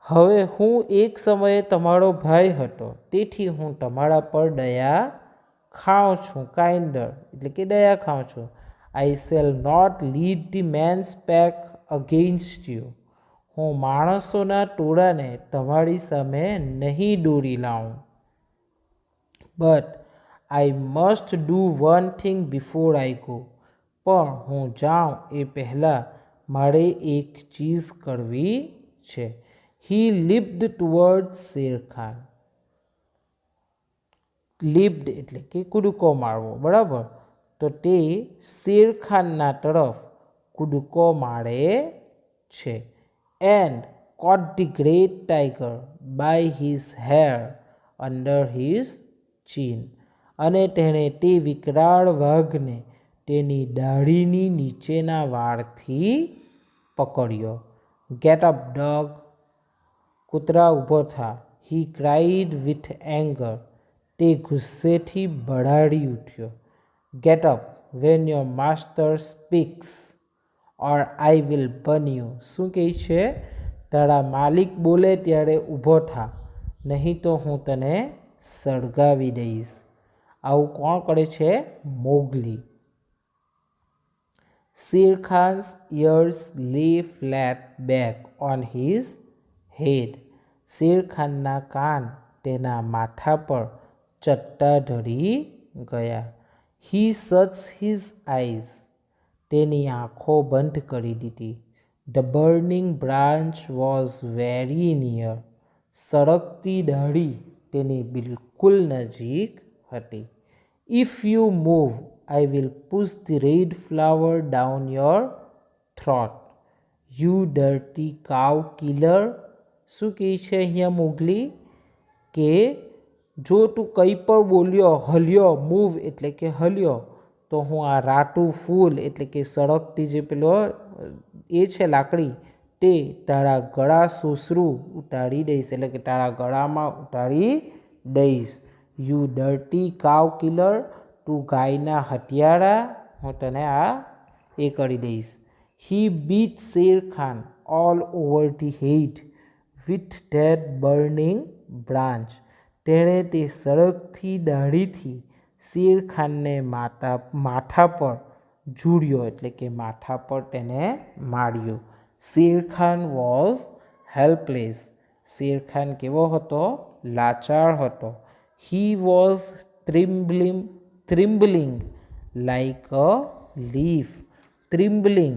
હવે હું એક સમયે તમારો ભાઈ હતો, તેથી હું તમારા પર દયા ખાઉં છું. કાઇન્ડર એટલે કે દયા ખાઉં છું. I shall not lead the man's pack against you. હું માણસોના ટોળાને તમારી સામે નહીં દોરી લાવું. But I must do one thing before I go. પણ હું જાઉં એ પહેલાં મારે એક ચીજ કરવી છે. હી લીપ્ડ ટુવર્ડ શેર ખાન. લીપ્ડ એટલે કે કૂદકો મારવો, બરાબર? તો તે શેર ખાનના તરફ કૂદકો મારે છે. And caught the great tiger by his hair under his chin. અને તેણે તે વિકરાળ વાઘને તેની દાઢીની નીચેના વાળથી પકડ્યો. Get up, dog. કૂતરા ઊભો થા. He cried with anger. તે ગુસ્સેથી બળાડી ઉઠ્યો. Get up when your master speaks or I will burn you. શું કહે છે? તારા માલિક બોલે ત્યારે ઊભો થા, નહીં તો હું તને સળગાવી દઈશ. આવું કોણ કરે છે? Mowgli. Shere Khan's ears lay flat back on his head. Shere ખાનના કાન તેના માથા પર ચટ્ટા ધરી ગયા. He shuts his eyes. તેની આંખો બંધ કરી દીધી. The burning branch was very near. સળગતી ડાળી તેની બિલકુલ નજીક હતી. If you move, I will push the red flower down your throat. You dirty cow killer. શું કહે છે અહીંયા મોગલી? કે જો તું કંઈ પણ બોલ્યો, હલ્યો, મૂવ એટલે કે હલ્યો, તો હું આ રાતું ફૂલ એટલે કે સળગતી જે પેલો એ છે લાકડી, તે તારા ગળા સોસરું ઉતારી દઈશ, એટલે કે તારા ગળામાં ઉતારી દઈશ. યુ ડર્ટી કાવ કિલર, તું ગાયના હત્યારા, હું તને આ એ કરી દઈશ. He beat Shere Khan all over the head with that burning branch, તેણે તે સળગતી દાઢીથી શેરખાનને માથા પર ઝૂડ્યો, એટલે કે માથા પર તેને માર્યો. શેરખાન વોઝ હેલ્પલેસ, શેરખાન કેવો હતો? લાચાર હતો. He was trembling like a leaf, trembling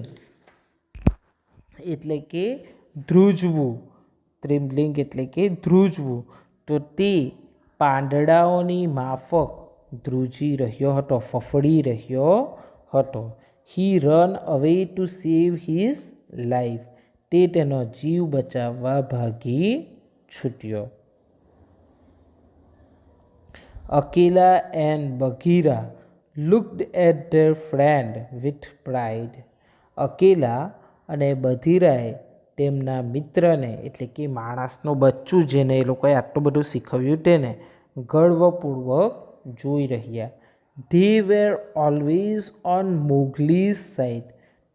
એટલે કે ધ્રુજવું, થ્રિમ્બલિંગ એટલે કે ધ્રુજવું, તો તે પાંદડાઓની માફક ધ્રુજી રહ્યો હતો, ફફડી રહ્યો હતો. He run away to save his life, તે તેનો જીવ બચાવવા ભાગી છૂટ્યો. Akela and Bagheera looked at their friend with pride, Akela અને બઘીરાએ તેમના મિત્રને, એટલે કે માણસનું બચ્ચું જેને એ લોકોએ આટલું બધું શીખવ્યું તેને ગર્વપૂર્વક જોઈ રહ્યા. They were always on Mowgli's side,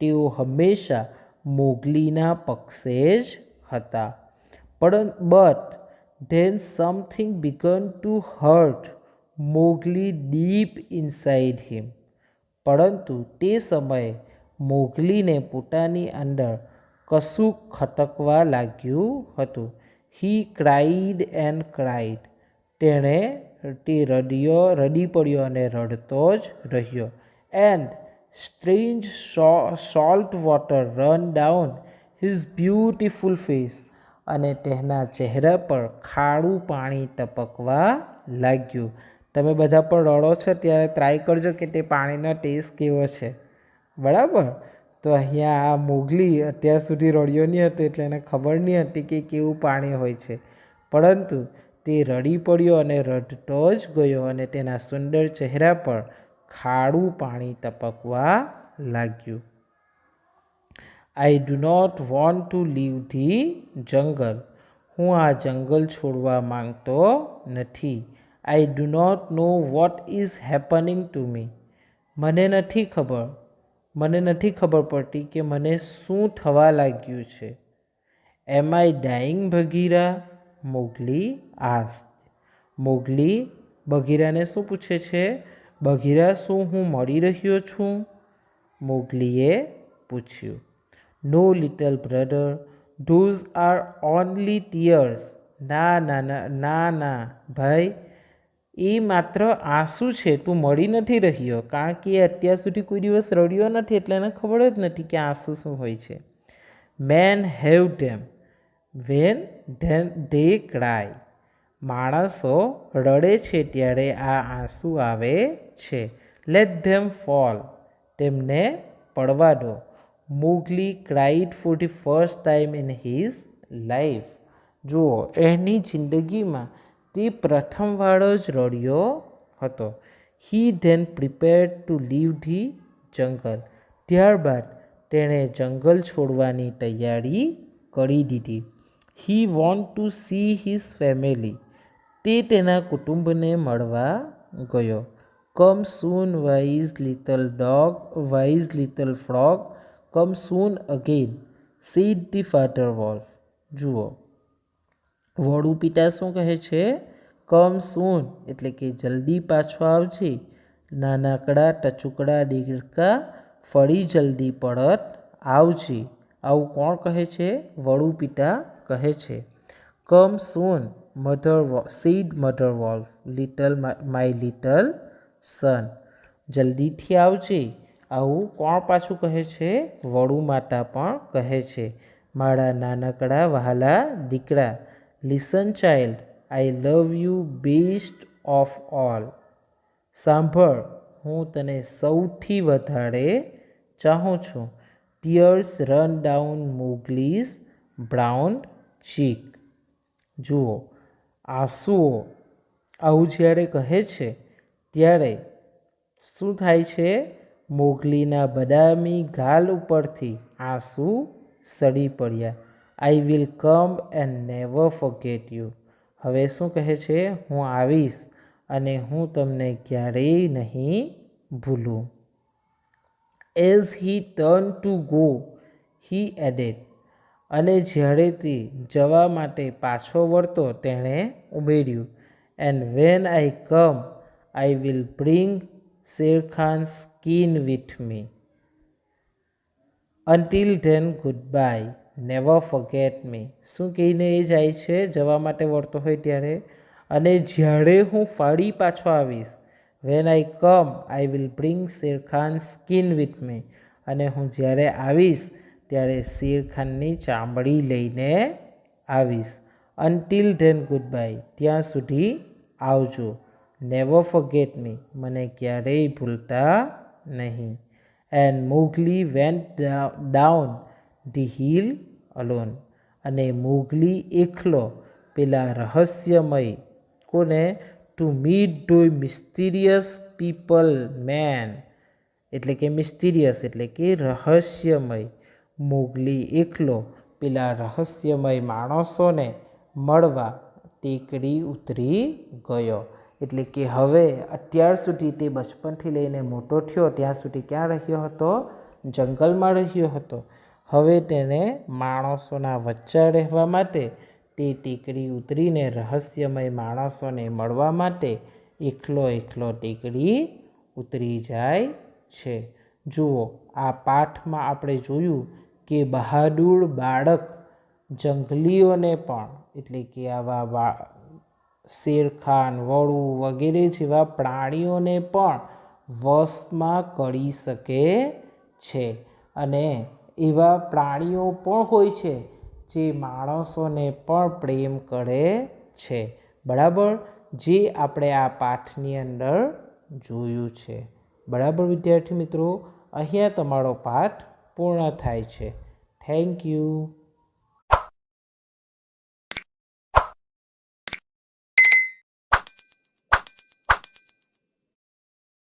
તેઓ હંમેશા મોગલીના પક્ષે જ હતા. But then something began to hurt Mowgli deep inside him, પરંતુ તે સમયે મોગલીને પોતાની અંદર કશુંક ખટકવા લાગ્યું હતું. હી ક્રાઇડ એન્ડ ક્રાઇડ, તેણે તે રડી પડ્યો અને રડતો જ રહ્યો. And strange salt water run down his beautiful face, અને તેના ચહેરા પર ખારું પાણી ટપકવા લાગ્યું. તમે બધા પણ રડો છો ત્યારે ટ્રાય કરજો કે તે પાણીનો ટેસ્ટ કેવો છે, બરાબર? તો અહીંયા આ મોગલી અત્યાર સુધી રડ્યો નહીં હતો, એટલે એને ખબર નહીં હતી કે કેવું પાણી હોય છે, પરંતુ તે રડી પડ્યો અને રડતો જ ગયો, અને તેના સુંદર ચહેરા પર ખારું પાણી ટપકવા લાગ્યું. I do not want to leave the jungle, હું આ જંગલ છોડવા માંગતો નથી. I do not know what is happening to me, મને નથી ખબર પડતી કે મને શું થવા લાગ્યું છે. Am I dying Bagheera, Mowgli asked, Mowgli બઘીરાને શું પૂછે છે? બઘીરા, શું હું મરી રહ્યો છું? મોગલીએ પૂછ્યું. No little brother, those are only tears, ના ભાઈ, એ માત્ર આંસુ છે, તું મળી નથી રહ્યો, કારણ કે એ અત્યાર સુધી કોઈ દિવસ રડ્યો નથી, એટલે એને ખબર જ નથી કે આંસુ શું હોય છે. Men have them when they cry, માણસો રડે છે ત્યારે આ આંસુ આવે છે. લેટ ધેમ ફોલ, તેમને પડવા દો. Mowgli cried for the first time in his life, જુઓ એની જિંદગીમાં તે પ્રથમવાર જ રડ્યો હતો. He then prepared to leave the jungle, ત્યારબાદ તેણે જંગલ છોડવાની તૈયારી કરી દીધી. He went to see his family, તે તેના કુટુંબને મળવા ગયો. Come soon wise little dog, wise little frog, come soon again said the father wolf, જુઓ વડુ પિતા શું કહે છે? કમ સૂન એટલે કે જલ્દી પાછો આવજે, નાનકડા ટચુકડા દેડકા ફરી જલ્દી પરત આવજે, આવું કોણ કહે છે? વડુ પિતા કહે છે. Come soon said mother wolf, my little son, જલ્દીથી આવજે, આવું કોણ પાછું કહે છે? વડુ માતા પણ કહે છે. મારા નાનકડા વહાલા દીકરા, listen child, I love you best of all, સાંભળ, હું તને સૌથી વધારે ચાહું છું. ટીયર્સ રન ડાઉન મોગલીઝ બ્રાઉન ચીક, જુઓ આંસુઓ આવું જ્યારે કહે છે ત્યારે શું થાય છે? મોગલીના બદામી ગાલ ઉપરથી આંસુ સડી પડ્યા. I will come and never forget you. હવે શું કહે છે? હું આવીશ અને હું તમને ક્યારેય નહીં ભૂલું. As he turn to go he added. અને જ્યારે તે જવા માટે પાછો વળતો તેણે ઉમેર્યું, and when I come I will bring Shere Khan skin with me. Until then goodbye, never forget me. શું કહીને એ જાય છે જવા માટે વળતો હોય ત્યારે? અને જ્યારે હું ફરી પાછો આવીશ, when I come I will bring Shere Khan skin with me. અને હું જ્યારે આવીશ ત્યારે શેરખાનની ચામડી લઈને આવીશ. અન્ટિલ ધેન ગુડ બાય, ત્યાં સુધી આવજો. નેવર ફોરગેટ મી, મને ક્યારેય ભૂલતા નહીં. And Mowgli went down the hill alone. અને મોગલી એકલો પેલા રહસ્યમય કોને? To meet those mysterious people man. એટલે કે મિસ્ટીરિયસ એટલે કે રહસ્યમય. મોગલી એકલો પેલા રહસ્યમય માણસોને મળવા ટેકરી ઉતરી ગયો. એટલે કે હવે અત્યાર સુધી તે બચપનથી લઈને મોટો થયો ત્યાં સુધી ક્યાં રહ્યો હતો? જંગલમાં રહ્યો હતો. હવે તેને માણસોના વચ્ચે રહેવા માટે તે ટેકરી ઉતરીને રહસ્યમય માણસોને મળવા માટે એકલો ટેકરી ઉતરી જાય છે. જુઓ, આ પાઠમાં આપણે જોયું કે બહાદુર બાળક જંગલીઓને પણ એટલે કે આવા શેરખાન, વરુ વગેરે જેવા પ્રાણીઓને પણ વશમાં કરી શકે છે. અને એવા પ્રાણીઓ પણ હોય છે જે માણસોને પણ પ્રેમ કરે છે. બરાબર, જે આપણે આ પાઠની અંદર જોયું છે. બરાબર વિદ્યાર્થી મિત્રો, અહીંયા તમારો પાઠ પૂર્ણ થાય છે. Thank you.